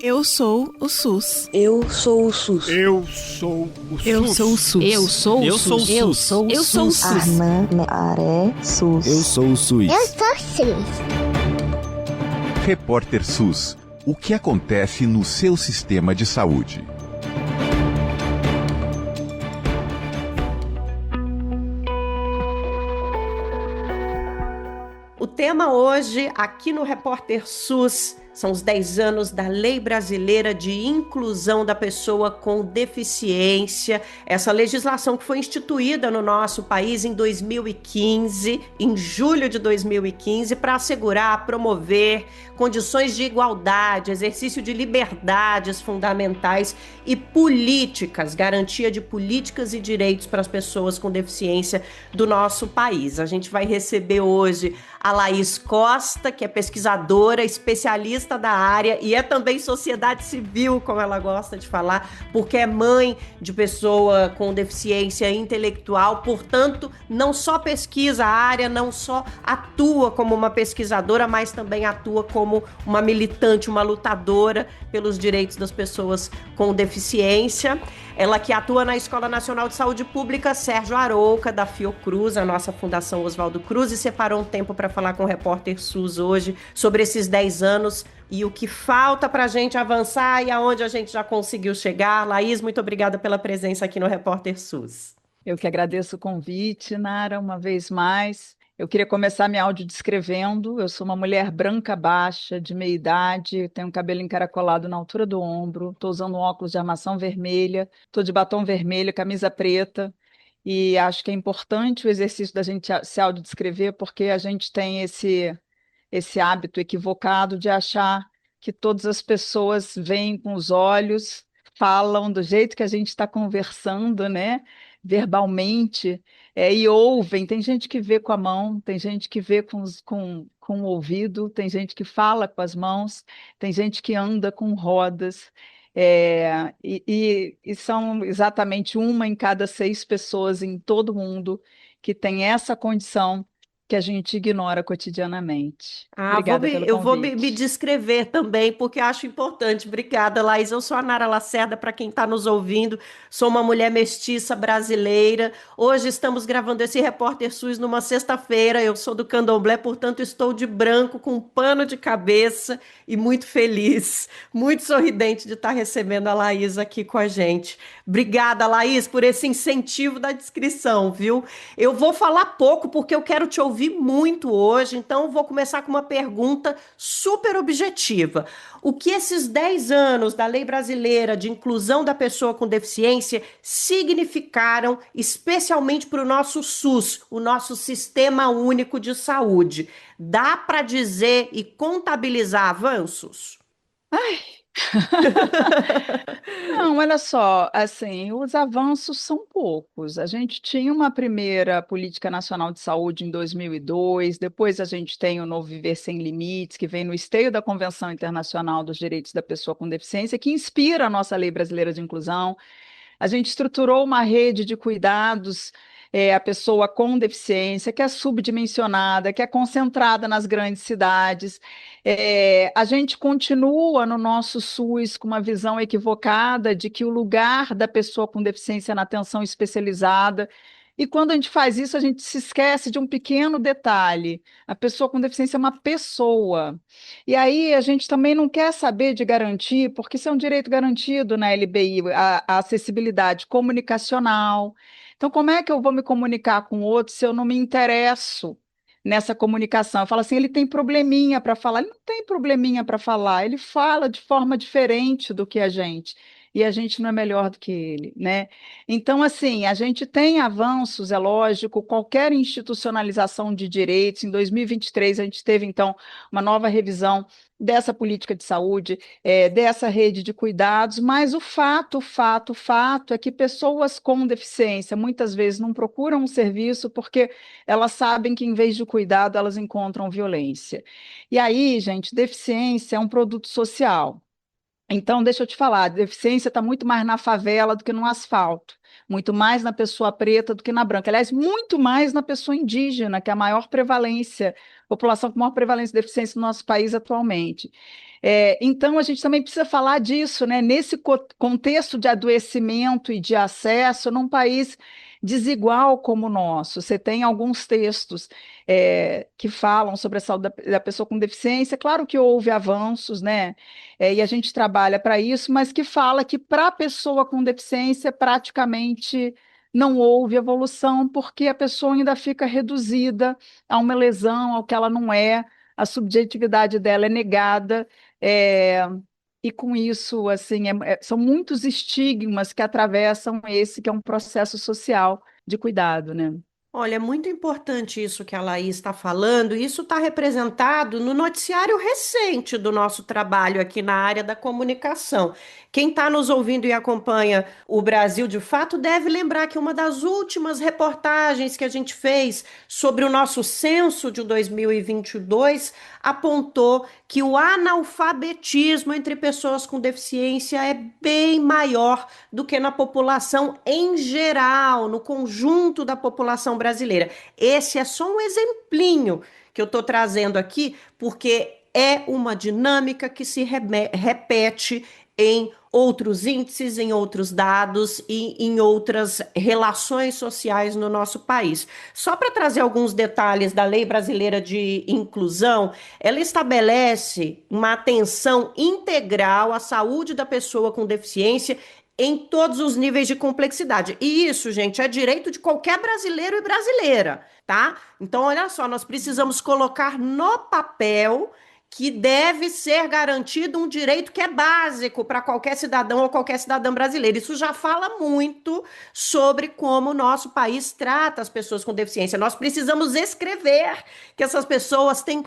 Eu sou o SUS. Eu sou o SUS. Eu sou o Eu SUS. sou o SUS. Eu sou o Eu sou o SUS. SUS. Eu sou o SUS. Armã, Aré, SUS. Eu sou o SUS. Eu sou SUS. Repórter SUS. O que acontece no seu sistema de saúde? O tema hoje, aqui no Repórter SUS, são os 10 anos da Lei Brasileira de Inclusão da Pessoa com Deficiência. Essa legislação que foi instituída no nosso país em 2015, em julho de 2015, para assegurar, promover condições de igualdade, exercício de liberdades fundamentais e políticas, garantia de políticas e direitos para as pessoas com deficiência do nosso país. A gente vai receber hoje a Laís Costa, que é pesquisadora, especialista da área e é também sociedade civil, como ela gosta de falar, porque é mãe de pessoa com deficiência intelectual, portanto, não só pesquisa a área, não só atua como uma pesquisadora, mas também atua como uma militante, uma lutadora pelos direitos das pessoas com deficiência. Ela que atua na Escola Nacional de Saúde Pública Sérgio Arouca, da Fiocruz, a nossa Fundação Oswaldo Cruz, e separou um tempo para falar com o Repórter SUS hoje sobre esses 10 anos e o que falta para a gente avançar e aonde a gente já conseguiu chegar. Laís, muito obrigada pela presença aqui no Repórter SUS. Eu que agradeço o convite, Nara, uma vez mais. Eu queria começar me audiodescrevendo. Eu sou uma mulher branca baixa, de meia idade, tenho um cabelo encaracolado na altura do ombro, estou usando um óculos de armação vermelha, estou de batom vermelho, camisa preta, e acho que é importante o exercício da gente se audiodescrever, porque a gente tem esse hábito equivocado de achar que todas as pessoas veem com os olhos, falam do jeito que a gente está conversando, né? Verbalmente, e ouvem. Tem gente que vê com a mão, tem gente que vê com o ouvido, tem gente que fala com as mãos, tem gente que anda com rodas. E são exatamente uma em cada 6 pessoas em todo o mundo que tem essa condição que a gente ignora cotidianamente. Obrigada pelo Eu vou me convite. descrever também, porque acho importante. Obrigada, Laís. Eu sou a Nara Lacerda, para quem está nos ouvindo. Sou uma mulher mestiça brasileira. Hoje estamos gravando esse Repórter SUS numa sexta-feira. Eu sou do Candomblé, portanto, estou de branco, com um pano de cabeça e muito feliz, muito sorridente de estar recebendo a Laís aqui com a gente. Obrigada, Laís, por esse incentivo da descrição, viu? Eu vou falar pouco, porque eu quero te ouvir muito hoje, então vou começar com uma pergunta super objetiva. O que esses 10 anos da Lei Brasileira de Inclusão da Pessoa com Deficiência significaram, especialmente para o nosso SUS, o nosso Sistema Único de Saúde? Dá para dizer e contabilizar avanços? Não, olha só, assim, os avanços são poucos. A gente tinha uma primeira política nacional de saúde em 2002, depois a gente tem o Novo Viver Sem Limites, que vem no esteio da Convenção Internacional dos Direitos da Pessoa com Deficiência, que inspira a nossa Lei Brasileira de Inclusão. A gente estruturou uma rede de cuidados, a pessoa com deficiência, que é subdimensionada, que é concentrada nas grandes cidades. A gente continua no nosso SUS com uma visão equivocada de que o lugar da pessoa com deficiência é na atenção especializada. E quando a gente faz isso, a gente se esquece de um pequeno detalhe. A pessoa com deficiência é uma pessoa. E aí a gente também não quer saber de garantir, porque isso é um direito garantido na LBI, a acessibilidade comunicacional. Então, como é que eu vou me comunicar com o outro se eu não me interesso nessa comunicação? Eu falo assim, ele tem probleminha para falar. Ele não tem probleminha para falar, ele fala de forma diferente do que a gente. E a gente não é melhor do que ele, né? Então, assim, a gente tem avanços, é lógico, qualquer institucionalização de direitos. Em 2023, a gente teve, então, uma nova revisão dessa política de saúde, dessa rede de cuidados, mas o fato é que pessoas com deficiência muitas vezes não procuram um serviço porque elas sabem que, em vez de cuidado, elas encontram violência. E aí, gente, deficiência é um produto social. Então, deixa eu te falar, a deficiência está muito mais na favela do que no asfalto, muito mais na pessoa preta do que na branca. Aliás, muito mais na pessoa indígena, que é a maior prevalência população com maior prevalência de deficiência no nosso país atualmente. Então, a gente também precisa falar disso, né? Nesse contexto de adoecimento e de acesso, num país desigual como o nosso. Você tem alguns textos que falam sobre a saúde da pessoa com deficiência. Claro que houve avanços, né? E a gente trabalha para isso, mas que fala que para a pessoa com deficiência praticamente não houve evolução, porque a pessoa ainda fica reduzida a uma lesão, ao que ela não é, a subjetividade dela é negada, é, e com isso, assim, são muitos estigmas que atravessam esse que é um processo social de cuidado, né? Olha, é muito importante isso que a Laís está falando, e isso está representado no noticiário recente do nosso trabalho aqui na área da comunicação. Quem está nos ouvindo e acompanha o Brasil de Fato deve lembrar que uma das últimas reportagens que a gente fez sobre o nosso censo de 2022 apontou que o analfabetismo entre pessoas com deficiência é bem maior do que na população em geral, no conjunto da população brasileira. Esse é só um exemplinho que eu estou trazendo aqui, porque é uma dinâmica que se repete em outros índices, em outros dados e em outras relações sociais no nosso país. Só para trazer alguns detalhes da Lei Brasileira de Inclusão, ela estabelece uma atenção integral à saúde da pessoa com deficiência em todos os níveis de complexidade. E isso, gente, é direito de qualquer brasileiro e brasileira, tá? Então, olha só, nós precisamos colocar no papel que deve ser garantido um direito que é básico para qualquer cidadão ou qualquer cidadã brasileira. Isso já fala muito sobre como o nosso país trata as pessoas com deficiência. Nós precisamos escrever que essas pessoas têm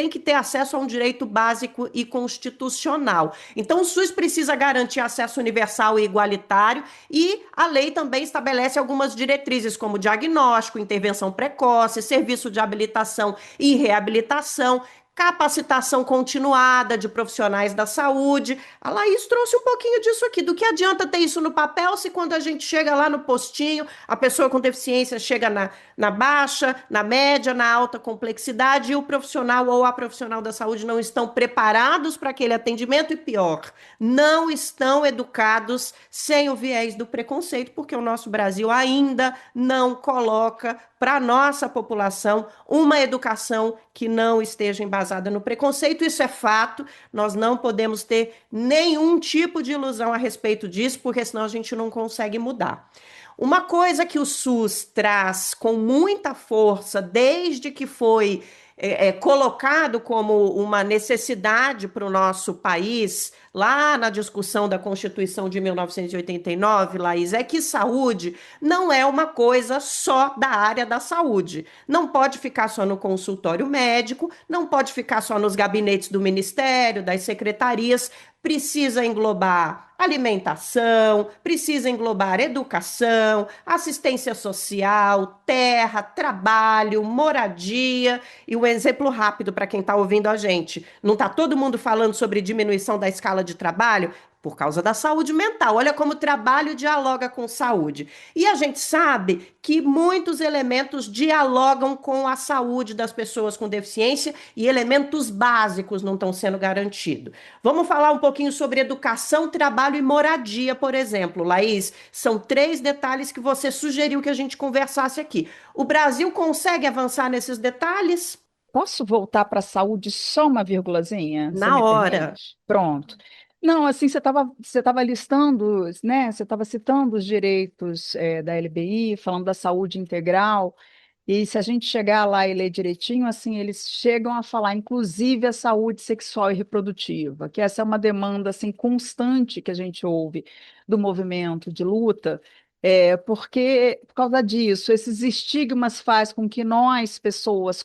que ter acesso a um direito básico e constitucional. Então, o SUS precisa garantir acesso universal e igualitário, e a lei também estabelece algumas diretrizes, como diagnóstico, intervenção precoce, serviço de habilitação e reabilitação, capacitação continuada de profissionais da saúde. A Laís trouxe um pouquinho disso aqui. Do que adianta ter isso no papel se quando a gente chega lá no postinho, a pessoa com deficiência chega na baixa, na média, na alta complexidade, e o profissional ou a profissional da saúde não estão preparados para aquele atendimento, e pior, não estão educados sem o viés do preconceito, porque o nosso Brasil ainda não coloca para a nossa população uma educação que não esteja embasada no preconceito. Isso é fato, nós não podemos ter nenhum tipo de ilusão a respeito disso, porque senão a gente não consegue mudar. Uma coisa que o SUS traz com muita força, desde que foi colocado como uma necessidade para o nosso país, lá na discussão da Constituição de 1989, Laís, é que saúde não é uma coisa só da área da saúde. Não pode ficar só no consultório médico, não pode ficar só nos gabinetes do Ministério, das secretarias. Precisa englobar alimentação, precisa englobar educação, assistência social, terra, trabalho, moradia. E um exemplo rápido para quem está ouvindo a gente: não está todo mundo falando sobre diminuição da escala de trabalho? Por causa da saúde mental. Olha como o trabalho dialoga com saúde. E a gente sabe que muitos elementos dialogam com a saúde das pessoas com deficiência, e elementos básicos não estão sendo garantidos. Vamos falar um pouquinho sobre educação, trabalho e moradia, por exemplo. Laís, são 3 detalhes que você sugeriu que a gente conversasse aqui. O Brasil consegue avançar nesses detalhes? Posso voltar para a saúde só uma vírgulazinha? Você Na me hora. permite? Pronto. Não, assim, você estava listando, né? Você estava citando os direitos da LBI, falando da saúde integral, e se a gente chegar lá e ler direitinho, assim, eles chegam a falar, inclusive, a saúde sexual e reprodutiva, que essa é uma demanda, assim, constante que a gente ouve do movimento de luta, porque, por causa disso, esses estigmas faz com que nós, pessoas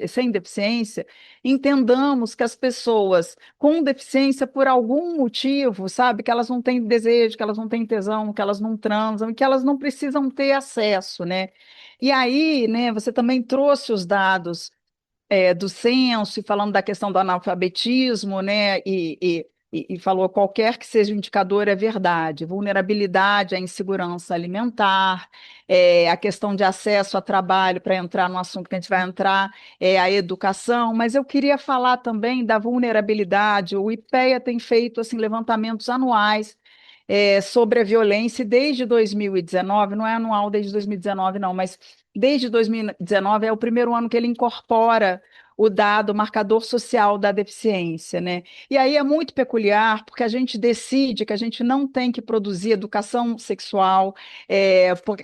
sem deficiência, entendamos que as pessoas com deficiência, por algum motivo, sabe, que elas não têm desejo, que elas não têm tesão, que elas não transam, que elas não precisam ter acesso, né? E aí, né, você também trouxe os dados do censo, e falando da questão do analfabetismo, né, e e falou qualquer que seja o indicador é verdade. Vulnerabilidade à insegurança alimentar, a questão de acesso a trabalho, para entrar no assunto que a gente vai entrar, a educação, mas eu queria falar também da vulnerabilidade. O IPEA tem feito assim, levantamentos anuais sobre a violência, e desde 2019, não é anual desde 2019, não, mas desde 2019 é o primeiro ano que ele incorpora o dado, o marcador social da deficiência, né? E aí é muito peculiar, porque a gente decide que a gente não tem que produzir educação sexual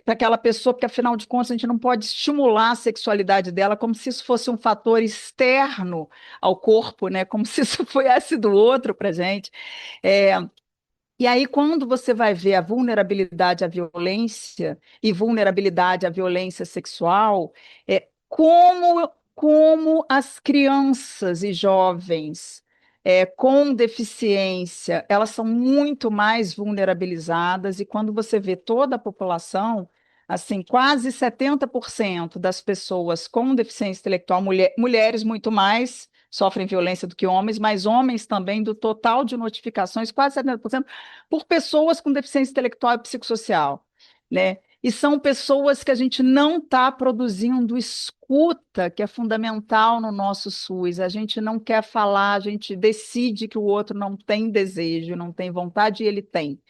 para aquela pessoa, porque afinal de contas a gente não pode estimular a sexualidade dela como se isso fosse um fator externo ao corpo, né? Como se isso fosse do outro para a gente. É, e aí, quando você vai ver a vulnerabilidade à violência e vulnerabilidade à violência sexual, como as crianças e jovens com deficiência, elas são muito mais vulnerabilizadas, e quando você vê toda a população, assim, quase 70% das pessoas com deficiência intelectual, mulheres muito mais sofrem violência do que homens, mas homens também, do total de notificações, quase 70%, por pessoas com deficiência intelectual e psicossocial, né? E são pessoas que a gente não está produzindo escuta, que é fundamental no nosso SUS. A gente não quer falar, a gente decide que o outro não tem desejo, não tem vontade, e ele tem.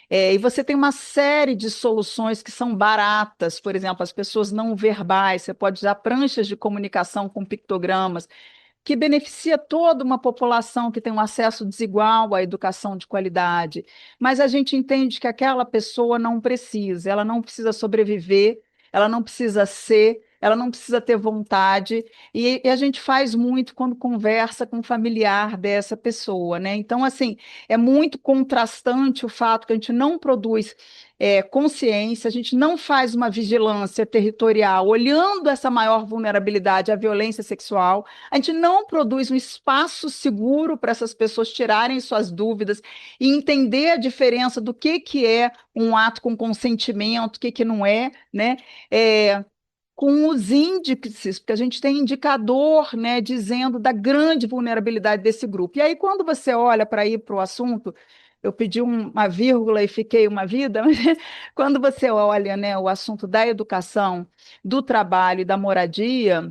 E você tem uma série de soluções que são baratas, por exemplo, as pessoas não verbais, você pode usar pranchas de comunicação com pictogramas, que beneficia toda uma população que tem um acesso desigual à educação de qualidade, mas a gente entende que aquela pessoa não precisa, ela não precisa sobreviver, ela não precisa ser, ela não precisa ter vontade, e a gente faz muito quando conversa com o familiar dessa pessoa, né? Então, assim, é muito contrastante o fato que a gente não produz consciência, a gente não faz uma vigilância territorial olhando essa maior vulnerabilidade à violência sexual, a gente não produz um espaço seguro para essas pessoas tirarem suas dúvidas e entender a diferença do que é um ato com consentimento, o que não é, né? Com os índices, porque a gente tem indicador, né, dizendo da grande vulnerabilidade desse grupo. E aí, quando você olha para ir para o assunto, eu pedi uma vírgula e fiquei uma vida, mas quando você olha, né, o assunto da educação, do trabalho e da moradia,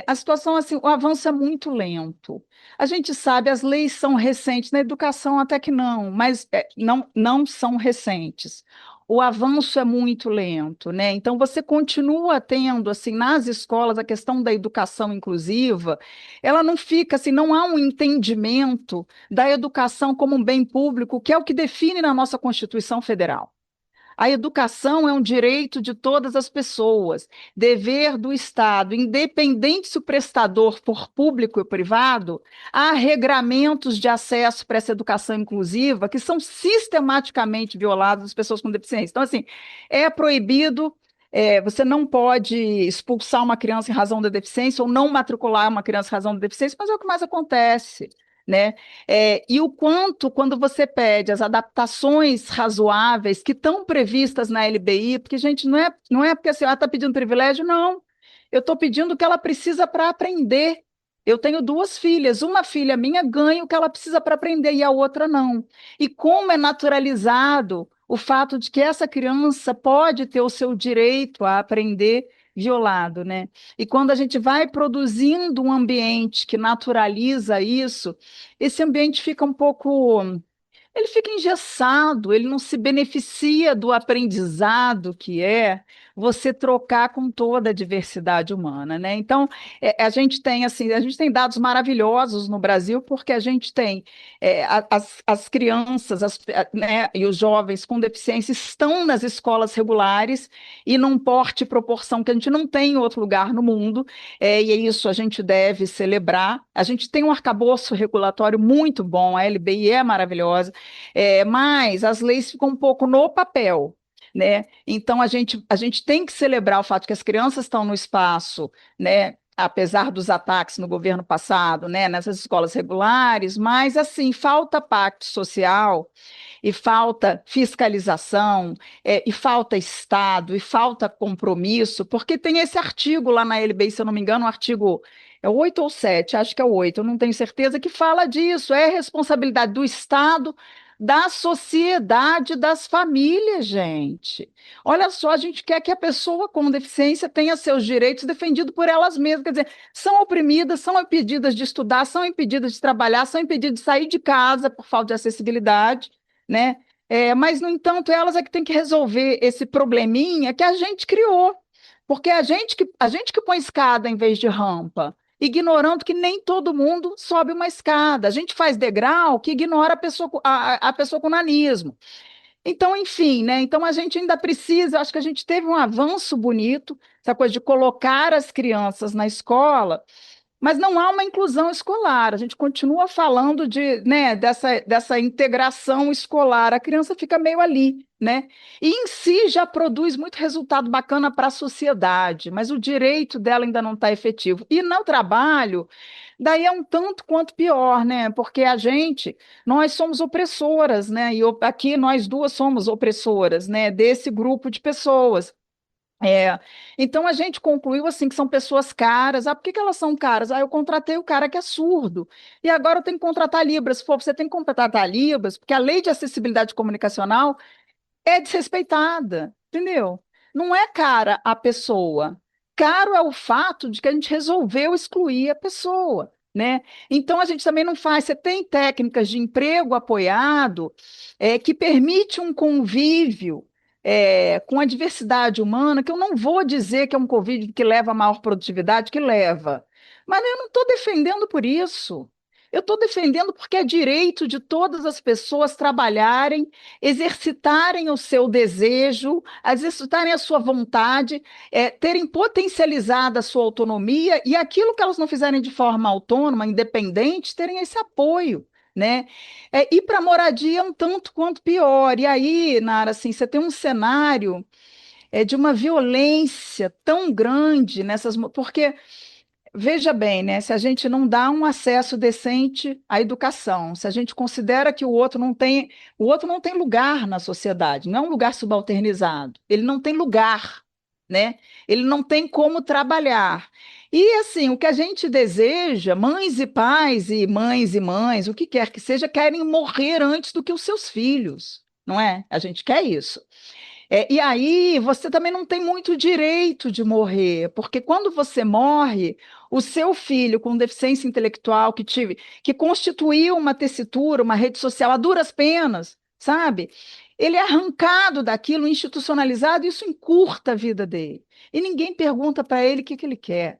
a situação, assim, o avanço é muito lento. A gente sabe, as leis são recentes, na educação até que não, mas não são recentes. O avanço é muito lento, né? Então, você continua tendo, assim, nas escolas, a questão da educação inclusiva, ela não fica, assim, não há um entendimento da educação como um bem público, que é o que define na nossa Constituição Federal. A educação é um direito de todas as pessoas, dever do Estado, independente se o prestador for público ou privado, há regramentos de acesso para essa educação inclusiva que são sistematicamente violados às pessoas com deficiência. Então, assim, é proibido. Você não pode expulsar uma criança em razão da deficiência ou não matricular uma criança em razão da deficiência, mas é o que mais acontece, né? E o quanto, quando você pede as adaptações razoáveis que estão previstas na LBI, porque, gente, não é porque a senhora está pedindo privilégio, não. Eu estou pedindo o que ela precisa para aprender. Eu tenho duas filhas, uma filha minha ganha o que ela precisa para aprender e a outra não. E como é naturalizado o fato de que essa criança pode ter o seu direito a aprender violado, né? E quando a gente vai produzindo um ambiente que naturaliza isso, esse ambiente fica um pouco, ele fica engessado, ele não se beneficia do aprendizado que é você trocar com toda a diversidade humana, né? Então, a gente tem assim, a gente tem dados maravilhosos no Brasil, porque a gente tem as crianças, né, e os jovens com deficiência estão nas escolas regulares e num porte e proporção que a gente não tem em outro lugar no mundo, e é isso a gente deve celebrar. A gente tem um arcabouço regulatório muito bom, a LBI é maravilhosa, mas as leis ficam um pouco no papel, né? Então, a gente tem que celebrar o fato que as crianças estão no espaço, né? Apesar dos ataques no governo passado, né? Nessas escolas regulares, mas, assim, falta pacto social e falta fiscalização, e falta Estado, e falta compromisso, porque tem esse artigo lá na LBI, se eu não me engano, é 8 ou 7, acho que é 8, eu não tenho certeza, que fala disso. É responsabilidade do Estado, da sociedade, das famílias, gente. Olha só, a gente quer que a pessoa com deficiência tenha seus direitos defendidos por elas mesmas. Quer dizer, são oprimidas, são impedidas de estudar, são impedidas de trabalhar, são impedidas de sair de casa por falta de acessibilidade, né? Mas, no entanto, elas é que têm que resolver esse probleminha que a gente criou. Porque a gente que põe escada em vez de rampa, ignorando que nem todo mundo sobe uma escada. A gente faz degrau que ignora a pessoa com nanismo. Então, enfim, né? Então a gente ainda precisa, acho que a gente teve um avanço bonito, essa coisa de colocar as crianças na escola, mas não há uma inclusão escolar. A gente continua falando né, dessa integração escolar. A criança fica meio ali, né? E em si já produz muito resultado bacana para a sociedade, mas o direito dela ainda não está efetivo. E no trabalho, daí é um tanto quanto pior, né? Porque nós somos opressoras, né? E aqui nós duas somos opressoras, né? Desse grupo de pessoas. É, então a gente concluiu assim que são pessoas caras. Por que que elas são caras? Eu contratei o cara que é surdo e agora eu tenho que contratar Libras. Pô, você tem que contratar Libras porque a lei de acessibilidade comunicacional é desrespeitada, entendeu? Não é cara a pessoa. Caro é o fato de que a gente resolveu excluir a pessoa, né? Então a gente também não faz. Você tem técnicas de emprego apoiado que permite um convívio com a diversidade humana, que eu não vou dizer que é um convívio que leva a maior produtividade, que leva. Mas eu não estou defendendo por isso. Eu estou defendendo porque é direito de todas as pessoas trabalharem, exercitarem o seu desejo, exercitarem a sua vontade, terem potencializado a sua autonomia e aquilo que elas não fizerem de forma autônoma, independente, terem esse apoio, né? E para a moradia é um tanto quanto pior. E aí, Nara, assim, você tem um cenário de uma violência tão grande porque veja bem, né? Se a gente não dá um acesso decente à educação, se a gente considera que o outro não tem lugar na sociedade, não é um lugar subalternizado, ele não tem lugar, né? Ele não tem como trabalhar. E assim, o que a gente deseja, mães e pais e mães, o que quer que seja, querem morrer antes do que os seus filhos, não é? A gente quer isso. E aí você também não tem muito direito de morrer, porque quando você morre, o seu filho com deficiência intelectual que constituiu uma tessitura, uma rede social a duras penas, sabe? Ele é arrancado daquilo, institucionalizado, e isso encurta a vida dele. E ninguém pergunta para ele o que que ele quer.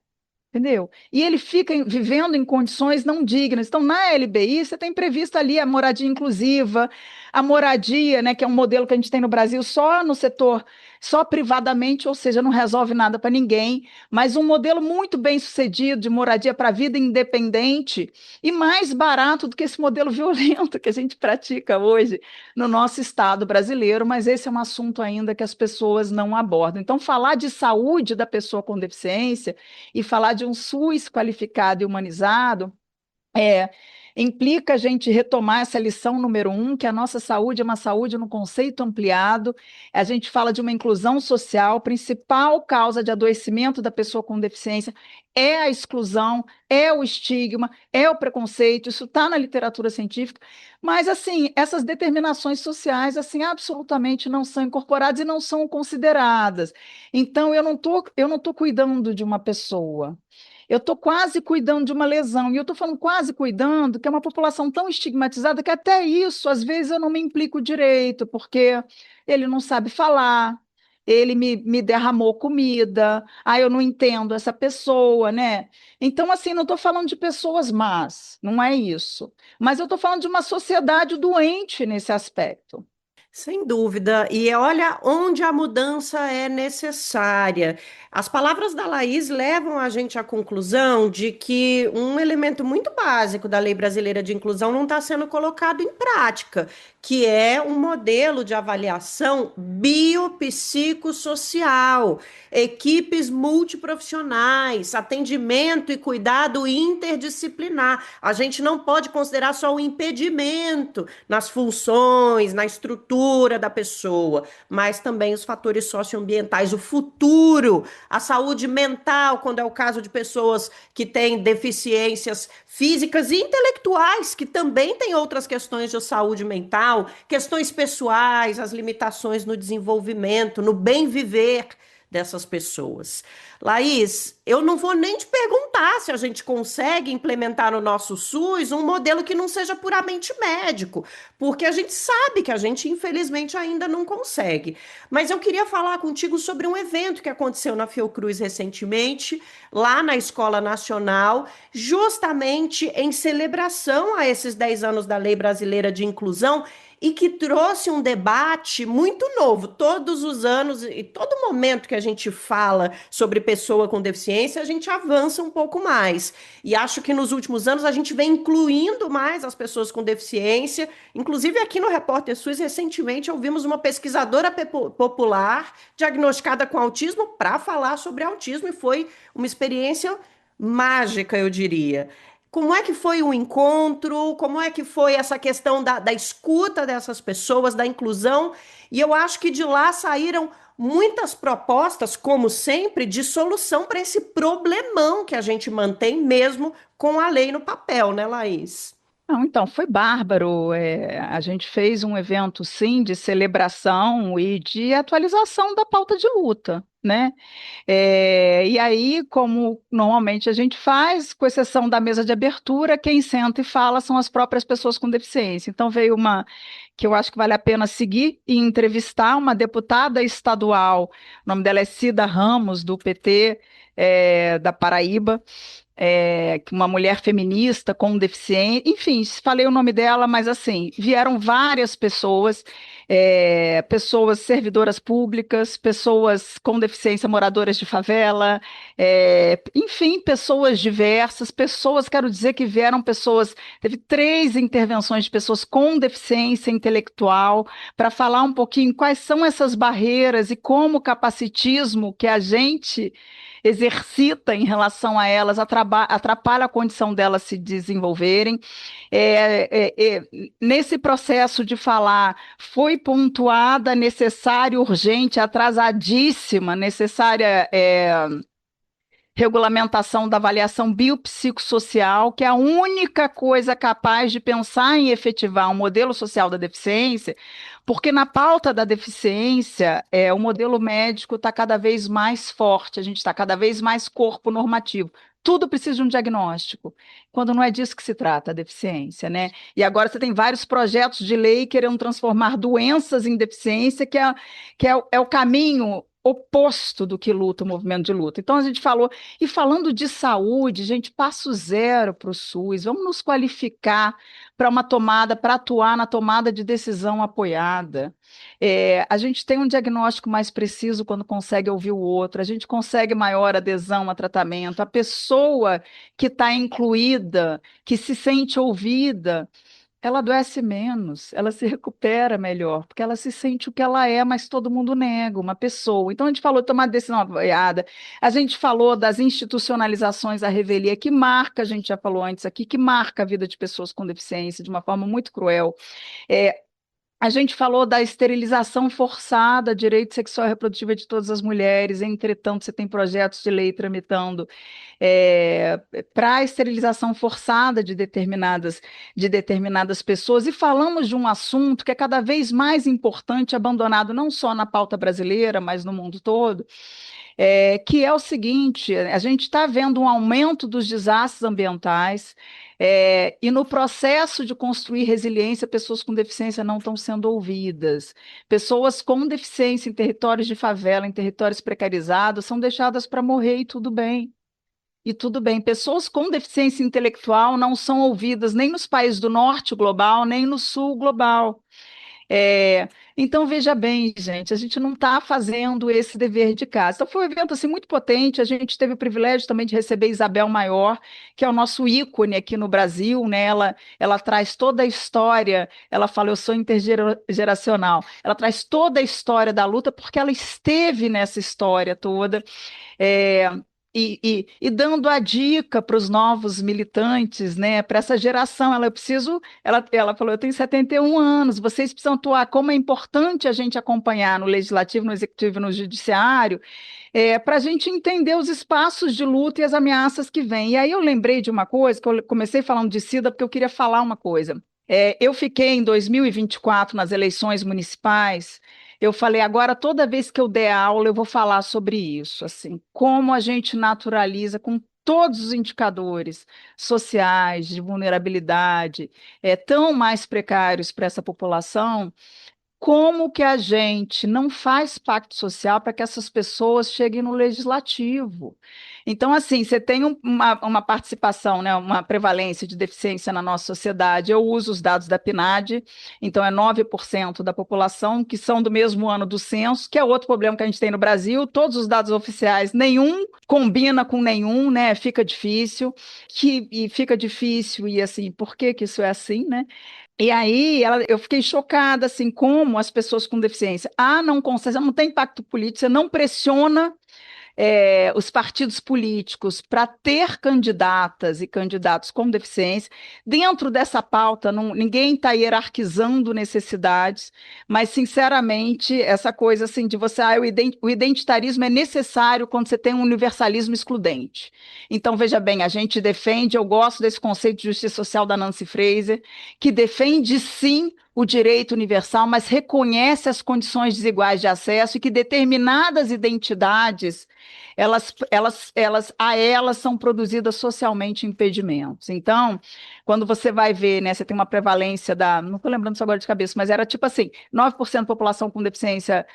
Entendeu? E ele fica vivendo em condições não dignas. Então, na LBI, você tem previsto ali a moradia inclusiva, a moradia, né, que é um modelo que a gente tem no Brasil só no setor, só privadamente, ou seja, não resolve nada para ninguém, mas um modelo muito bem sucedido de moradia para a vida independente e mais barato do que esse modelo violento que a gente pratica hoje no nosso Estado brasileiro, mas esse é um assunto ainda que as pessoas não abordam. Então, falar de saúde da pessoa com deficiência e falar de um SUS qualificado e humanizado é, implica a gente retomar essa lição número um, que a nossa saúde é uma saúde no conceito ampliado. A gente fala de uma inclusão social, principal causa de adoecimento da pessoa com deficiência é a exclusão, é o estigma, é o preconceito, isso está na literatura científica, mas assim, essas determinações sociais assim absolutamente não são incorporadas e não são consideradas. Então, eu não tô cuidando de uma pessoa. Eu estou quase cuidando de uma lesão, e eu estou falando quase cuidando, que é uma população tão estigmatizada que até isso, às vezes, eu não me implico direito, porque ele não sabe falar, ele me derramou comida, eu não entendo essa pessoa, né? Então, assim, não estou falando de pessoas más, não é isso. Mas eu estou falando de uma sociedade doente nesse aspecto. Sem dúvida. E olha onde a mudança é necessária. As palavras da Laís levam a gente à conclusão de que um elemento muito básico da Lei Brasileira de Inclusão não está sendo colocado em prática, que é um modelo de avaliação biopsicossocial, equipes multiprofissionais, atendimento e cuidado interdisciplinar. A gente não pode considerar só o impedimento nas funções, na estrutura estrutura da pessoa, mas também os fatores socioambientais, o futuro, a saúde mental, quando é o caso de pessoas que têm deficiências físicas e intelectuais, que também têm outras questões de saúde mental, questões pessoais, as limitações no desenvolvimento, no bem viver dessas pessoas. Laís, eu não vou nem te perguntar se a gente consegue implementar no nosso SUS um modelo que não seja puramente médico, porque a gente sabe que a gente, infelizmente, ainda não consegue. Mas eu queria falar contigo sobre um evento que aconteceu na Fiocruz recentemente, lá na Escola Nacional, justamente em celebração a esses 10 anos da Lei Brasileira de Inclusão, e que trouxe um debate muito novo. Todos os anos e todo momento que a gente fala sobre pessoa com deficiência, a gente avança um pouco mais. E acho que nos últimos anos a gente vem incluindo mais as pessoas com deficiência. Inclusive aqui no Repórter SUS, recentemente, ouvimos uma pesquisadora popular diagnosticada com autismo para falar sobre autismo, e foi uma experiência mágica, eu diria. Como é que foi o encontro? Como é que foi essa questão da escuta dessas pessoas, da inclusão? E eu acho que de lá saíram muitas propostas, como sempre, de solução para esse problemão que a gente mantém mesmo com a lei no papel, né, Laís? Não, então, foi bárbaro. A gente fez um evento, sim, de celebração e de atualização da pauta de luta, né? E aí, como normalmente a gente faz, com exceção da mesa de abertura, quem senta e fala são as próprias pessoas com deficiência. Então, veio uma que eu acho que vale a pena seguir e entrevistar uma deputada estadual, o nome dela é Cida Ramos, do PT, da Paraíba, uma mulher feminista com deficiência, enfim, falei o nome dela, mas assim, vieram várias pessoas, pessoas servidoras públicas, pessoas com deficiência, moradoras de favela, enfim, pessoas diversas, pessoas, quero dizer que vieram pessoas, teve 3 intervenções de pessoas com deficiência intelectual, para falar um pouquinho quais são essas barreiras e como o capacitismo que a gente exercita em relação a elas, atrapalha a condição delas se desenvolverem. Nesse processo de falar, foi pontuada necessária, urgente, atrasadíssima, necessária regulamentação da avaliação biopsicossocial, que é a única coisa capaz de pensar em efetivar um modelo social da deficiência, porque na pauta da deficiência, o modelo médico está cada vez mais forte, a gente está cada vez mais corpo normativo. Tudo precisa de um diagnóstico, quando não é disso que se trata, a deficiência, né? E agora você tem vários projetos de lei querendo transformar doenças em deficiência, que é o caminho oposto do que luta o movimento de luta. Então, a gente falou, e falando de saúde, gente, passo zero para o SUS, vamos nos qualificar para uma tomada, para atuar na tomada de decisão apoiada. A gente tem um diagnóstico mais preciso quando consegue ouvir o outro, a gente consegue maior adesão a tratamento, a pessoa que está incluída, que se sente ouvida, ela adoece menos, ela se recupera melhor, porque ela se sente o que ela é, mas todo mundo nega uma pessoa. Então, a gente falou de tomar decisão apoiada, a gente falou das institucionalizações da revelia, que marca, a gente já falou antes aqui, que marca a vida de pessoas com deficiência de uma forma muito cruel. A gente falou da esterilização forçada, direito sexual e reprodutivo de todas as mulheres, entretanto, você tem projetos de lei tramitando para a esterilização forçada de determinadas pessoas, e falamos de um assunto que é cada vez mais importante, abandonado não só na pauta brasileira, mas no mundo todo, que é o seguinte: a gente está vendo um aumento dos desastres ambientais, e no processo de construir resiliência, pessoas com deficiência não estão sendo ouvidas. Pessoas com deficiência em territórios de favela, em territórios precarizados, são deixadas para morrer e tudo bem. E tudo bem, pessoas com deficiência intelectual não são ouvidas nem nos países do norte global, nem no sul global. Então, veja bem, gente, a gente não está fazendo esse dever de casa. Então, foi um evento assim, muito potente, a gente teve o privilégio também de receber Isabel Maior, que é o nosso ícone aqui no Brasil, né? Ela traz toda a história, ela fala, eu sou intergeracional, ela traz toda a história da luta, porque ela esteve nessa história toda, e dando a dica para os novos militantes, né, para essa geração. Ela falou, eu tenho 71 anos, vocês precisam atuar, como é importante a gente acompanhar no Legislativo, no Executivo e no Judiciário, para a gente entender os espaços de luta e as ameaças que vêm. E aí eu lembrei de uma coisa, que eu comecei falando de SIDA, porque eu queria falar uma coisa. Eu fiquei em 2024 nas eleições municipais. Eu falei, agora toda vez que eu der aula eu vou falar sobre isso, assim, como a gente naturaliza com todos os indicadores sociais de vulnerabilidade, tão mais precários para essa população. Como que a gente não faz pacto social para que essas pessoas cheguem no legislativo? Então, assim, você tem uma participação, né, uma prevalência de deficiência na nossa sociedade. Eu uso os dados da PNAD, então é 9% da população que são do mesmo ano do censo, que é outro problema que a gente tem no Brasil. Todos os dados oficiais, nenhum combina com nenhum, né? Fica difícil, e assim, por que isso é assim, né? E aí eu fiquei chocada, assim, como as pessoas com deficiência, não consegue, não tem pacto político, você não pressiona os partidos políticos para ter candidatas e candidatos com deficiência. Dentro dessa pauta, ninguém está hierarquizando necessidades, mas, sinceramente, essa coisa assim de você, o identitarismo é necessário quando você tem um universalismo excludente. Então, veja bem, a gente defende, eu gosto desse conceito de justiça social da Nancy Fraser, que defende, sim, o direito universal, mas reconhece as condições desiguais de acesso e que determinadas identidades, elas são produzidas socialmente impedimentos. Então, quando você vai ver, né, você tem uma prevalência não estou lembrando isso agora de cabeça, mas era tipo assim, 9% da população com deficiência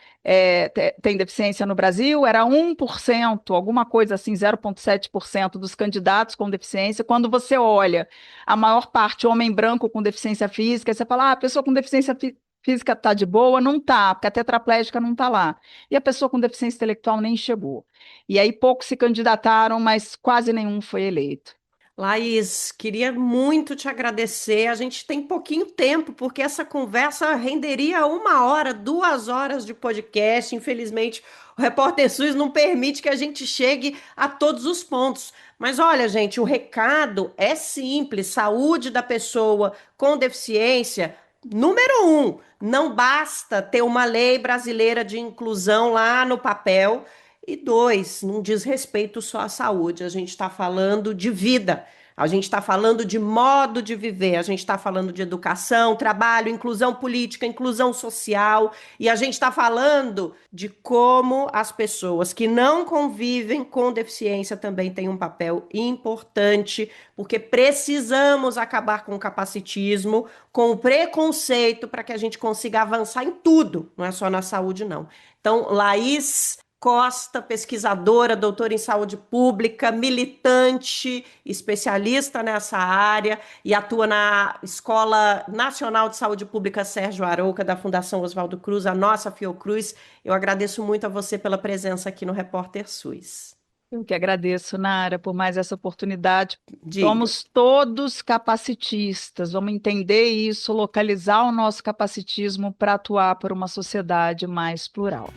tem deficiência no Brasil, era 1%, alguma coisa assim, 0,7% dos candidatos com deficiência. Quando você olha a maior parte homem branco com deficiência física, você fala, a pessoa com deficiência física está de boa? Não está, porque a tetraplégica não está lá. E a pessoa com deficiência intelectual nem chegou. E aí poucos se candidataram, mas quase nenhum foi eleito. Laís, queria muito te agradecer. A gente tem pouquinho tempo, porque essa conversa renderia 1 hora, 2 horas de podcast. Infelizmente, o Repórter SUS não permite que a gente chegue a todos os pontos. Mas olha, gente, o recado é simples: saúde da pessoa com deficiência. Número 1, não basta ter uma lei brasileira de inclusão lá no papel. E 2, não diz respeito só à saúde, a gente está falando de vida, a gente está falando de modo de viver, a gente está falando de educação, trabalho, inclusão política, inclusão social, e a gente está falando de como as pessoas que não convivem com deficiência também têm um papel importante, porque precisamos acabar com o capacitismo, com o preconceito, para que a gente consiga avançar em tudo, não é só na saúde, não. Então, Laís Costa, pesquisadora, doutora em saúde pública, militante, especialista nessa área e atua na Escola Nacional de Saúde Pública Sérgio Arouca, da Fundação Oswaldo Cruz, a nossa Fiocruz. Eu agradeço muito a você pela presença aqui no Repórter SUS. Eu que agradeço, Nara, por mais essa oportunidade. Diga. Somos todos capacitistas, vamos entender isso, localizar o nosso capacitismo para atuar por uma sociedade mais plural.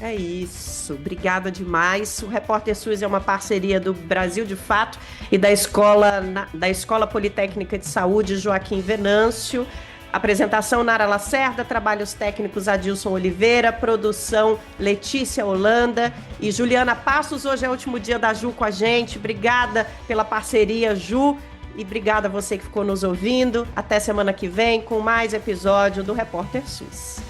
É isso, obrigada demais. O Repórter SUS é uma parceria do Brasil de Fato e da Escola Politécnica de Saúde Joaquim Venâncio. Apresentação Nara Lacerda, trabalhos técnicos Adilson Oliveira, produção Letícia Holanda e Juliana Passos. Hoje é o último dia da Ju com a gente. Obrigada pela parceria, Ju, e obrigada a você que ficou nos ouvindo. Até semana que vem com mais episódio do Repórter SUS.